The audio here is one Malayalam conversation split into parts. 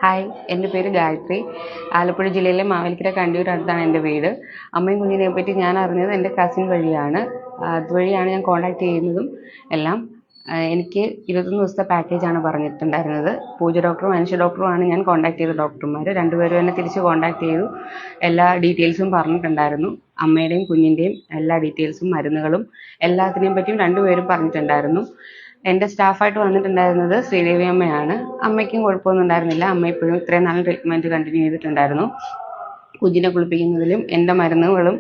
ഹായ്, എൻ്റെ പേര് ഗായത്രി. ആലപ്പുഴ ജില്ലയിലെ മാവേലിക്കര കണ്ടിയൂർ അടുത്താണ് എൻ്റെ വീട്. അമ്മയും കുഞ്ഞിനെ പറ്റി ഞാൻ അറിഞ്ഞത് എൻ്റെ കസിൻ വഴിയാണ്. അതുവഴിയാണ് ഞാൻ കോൺടാക്ട് ചെയ്യുന്നതും എല്ലാം. എനിക്ക് 21 ദിവസത്തെ പാക്കേജാണ് പറഞ്ഞിട്ടുണ്ടായിരുന്നത്. പൂജ ഡോക്ടറും മനുഷ്യ ഡോക്ടറുമാണ് ഞാൻ കോൺടാക്ട് ചെയ്ത ഡോക്ടർമാർ. രണ്ടുപേരും എന്നെ തിരിച്ച് കോൺടാക്ട് ചെയ്തു. എല്ലാ ഡീറ്റെയിൽസും പറഞ്ഞിട്ടുണ്ടായിരുന്നു. അമ്മയുടെയും കുഞ്ഞിൻ്റെയും എല്ലാ ഡീറ്റെയിൽസും മരുന്നുകളും എല്ലാത്തിനെയും പറ്റിയും രണ്ടുപേരും പറഞ്ഞിട്ടുണ്ടായിരുന്നു. എൻ്റെ സ്റ്റാഫായിട്ട് വന്നിട്ടുണ്ടായിരുന്നത് ശ്രീദേവി അമ്മയാണ്. അമ്മയ്ക്കും കുഴപ്പമൊന്നും ഉണ്ടായിരുന്നില്ല. അമ്മ ഇപ്പോഴും ഇത്രയും നാൾ ട്രീറ്റ്മെൻറ്റ് കണ്ടിന്യൂ ചെയ്തിട്ടുണ്ടായിരുന്നു. കുഞ്ഞിനെ കുളിപ്പിക്കുന്നതിലും എൻ്റെ മരുന്നുകളും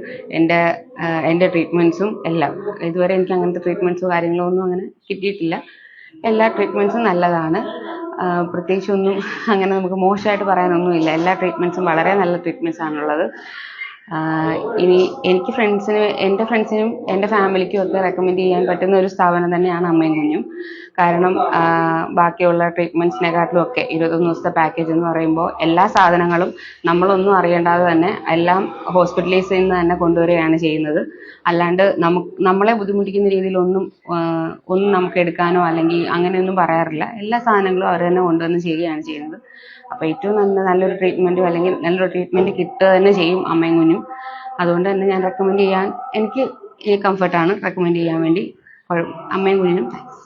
എൻ്റെ ട്രീറ്റ്മെൻറ്റ്സും എല്ലാം. ഇതുവരെ എനിക്ക് അങ്ങനത്തെ ട്രീറ്റ്മെൻറ്റ്സോ കാര്യങ്ങളോ ഒന്നും അങ്ങനെ കിട്ടിയിട്ടില്ല. എല്ലാ ട്രീറ്റ്മെൻറ്റ്സും നല്ലതാണ്. പ്രത്യേകിച്ചൊന്നും അങ്ങനെ നമുക്ക് മോശമായിട്ട് പറയാനൊന്നുമില്ല. എല്ലാ ട്രീറ്റ്മെൻറ്റ്സും വളരെ നല്ല ട്രീറ്റ്മെൻറ്റ്സ് ആണുള്ളത്. ഇനി എൻ്റെ ഫ്രണ്ട്സിനും എൻ്റെ ഫാമിലിക്കും ഒക്കെ റെക്കമെൻഡ് ചെയ്യാൻ പറ്റുന്ന ഒരു സ്ഥാപനം തന്നെയാണ് അമ്മയും കുഞ്ഞും. കാരണം ബാക്കിയുള്ള ട്രീറ്റ്മെൻറ്റ്സിനെക്കാട്ടിലും ഒക്കെ 21 ദിവസത്തെ പാക്കേജ് എന്ന് പറയുമ്പോൾ എല്ലാ സാധനങ്ങളും നമ്മളൊന്നും അറിയേണ്ടാതെ തന്നെ എല്ലാം ഹോസ്പിറ്റലൈസിൽ നിന്ന് തന്നെ കൊണ്ടുവരികയാണ് ചെയ്യുന്നത്. അല്ലാണ്ട് നമ്മളെ ബുദ്ധിമുട്ടിക്കുന്ന രീതിയിലൊന്നും നമുക്ക് എടുക്കാനോ അല്ലെങ്കിൽ അങ്ങനെയൊന്നും പറയാറില്ല. എല്ലാ സാധനങ്ങളും അവർ തന്നെ കൊണ്ടുവന്ന് ചെയ്യുകയാണ് ചെയ്യുന്നത്. അപ്പോൾ ഏറ്റവും നല്ലൊരു ട്രീറ്റ്മെൻറ്റും അല്ലെങ്കിൽ നല്ലൊരു ട്രീറ്റ്മെൻറ്റ് കിട്ടുക തന്നെ ചെയ്യും അമ്മയും കുഞ്ഞും. അതുകൊണ്ട് തന്നെ ഞാൻ എനിക്ക് കംഫർട്ടാണ് റെക്കമെൻഡ് ചെയ്യാൻ വേണ്ടി. അമ്മയും കുഞ്ഞിനും താങ്ക്സ്.